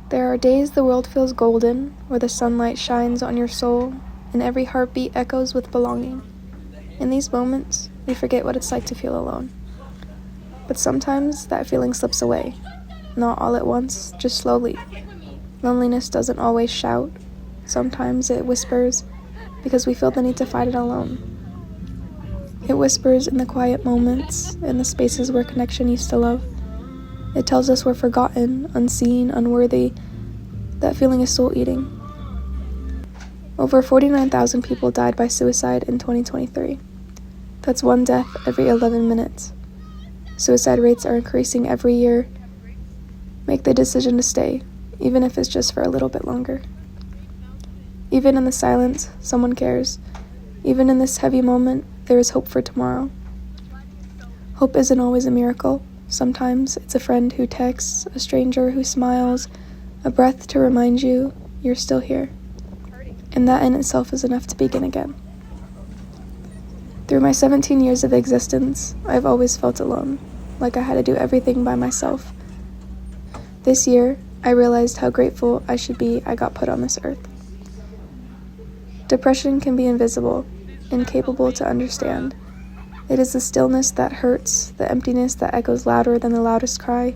There are days the world feels golden, where the sunlight shines on your soul, and every heartbeat echoes with belonging. In these moments, we forget what it's like to feel alone. But sometimes that feeling slips away. Not all at once, just slowly. Loneliness doesn't always shout. Sometimes it whispers, because we feel the need to fight it alone. It whispers in the quiet moments, in the spaces where connection used to love. It tells us we're forgotten, unseen, unworthy. That feeling is soul-eating. Over 49,000 people died by suicide in 2023. That's one death every 11 minutes. Suicide rates are increasing every year. Make the decision to stay, even if it's just for a little bit longer. Even in the silence, someone cares. Even in this heavy moment, there is hope for tomorrow. Hope isn't always a miracle. Sometimes it's a friend who texts, a stranger who smiles, a breath to remind you you're still here. And that in itself is enough to begin again. Through my 17 years of existence, I've always felt alone, like I had to do everything by myself. This year, I realized how grateful I should be I got put on this earth. Depression can be invisible, incapable to understand. It is the stillness that hurts, the emptiness that echoes louder than the loudest cry.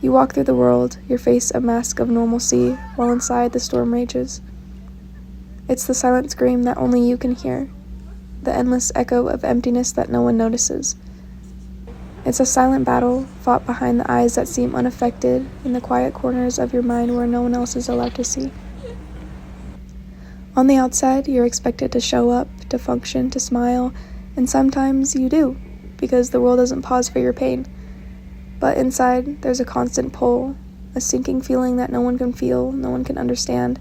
You walk through the world, your face a mask of normalcy, while inside the storm rages. It's the silent scream that only you can hear, the endless echo of emptiness that no one notices. It's a silent battle, fought behind the eyes that seem unaffected, in the quiet corners of your mind where no one else is allowed to see. On the outside, you're expected to show up, to function, to smile, and sometimes you do, because the world doesn't pause for your pain. But inside, there's a constant pull, a sinking feeling that no one can feel, no one can understand.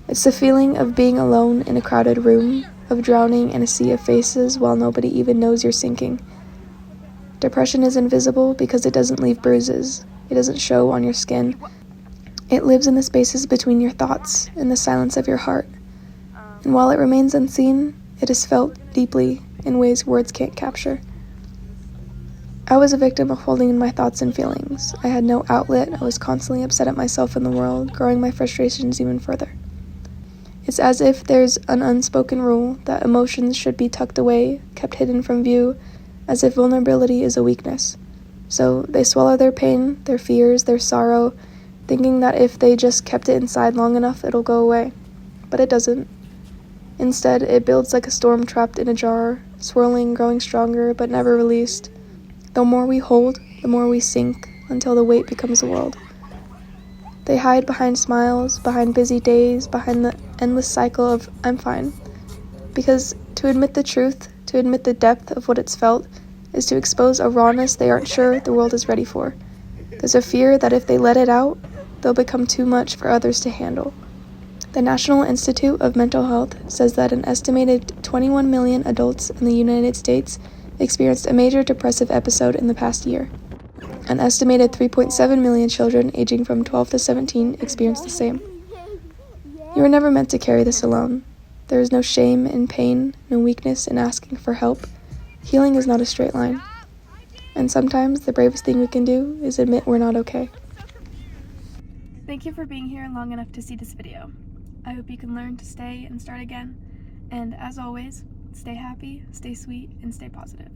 It's the feeling of being alone in a crowded room, of drowning in a sea of faces while nobody even knows you're sinking. Depression is invisible because it doesn't leave bruises. It doesn't show on your skin. It lives in the spaces between your thoughts, in the silence of your heart. And while it remains unseen, it is felt deeply in ways words can't capture. I was a victim of holding in my thoughts and feelings. I had no outlet. I was constantly upset at myself and the world, growing my frustrations even further. It's as if there's an unspoken rule that emotions should be tucked away, kept hidden from view, as if vulnerability is a weakness. So they swallow their pain, their fears, their sorrow, thinking that if they just kept it inside long enough, it'll go away. But it doesn't. Instead, it builds like a storm trapped in a jar, swirling, growing stronger, but never released. The more we hold, the more we sink, until the weight becomes a world. They hide behind smiles, behind busy days, behind the endless cycle of, I'm fine. Because to admit the truth, to admit the depth of what it's felt, is to expose a rawness they aren't sure the world is ready for. There's a fear that if they let it out, they'll become too much for others to handle. The National Institute of Mental Health says that an estimated 21 million adults in the United States experienced a major depressive episode in the past year. An estimated 3.7 million children aging from 12 to 17 experienced the same. You were never meant to carry this alone. There is no shame in pain, no weakness in asking for help. Healing is not a straight line. And sometimes the bravest thing we can do is admit we're not okay. Thank you for being here long enough to see this video. I hope you can learn to stay and start again. And as always, stay happy, stay sweet, and stay positive.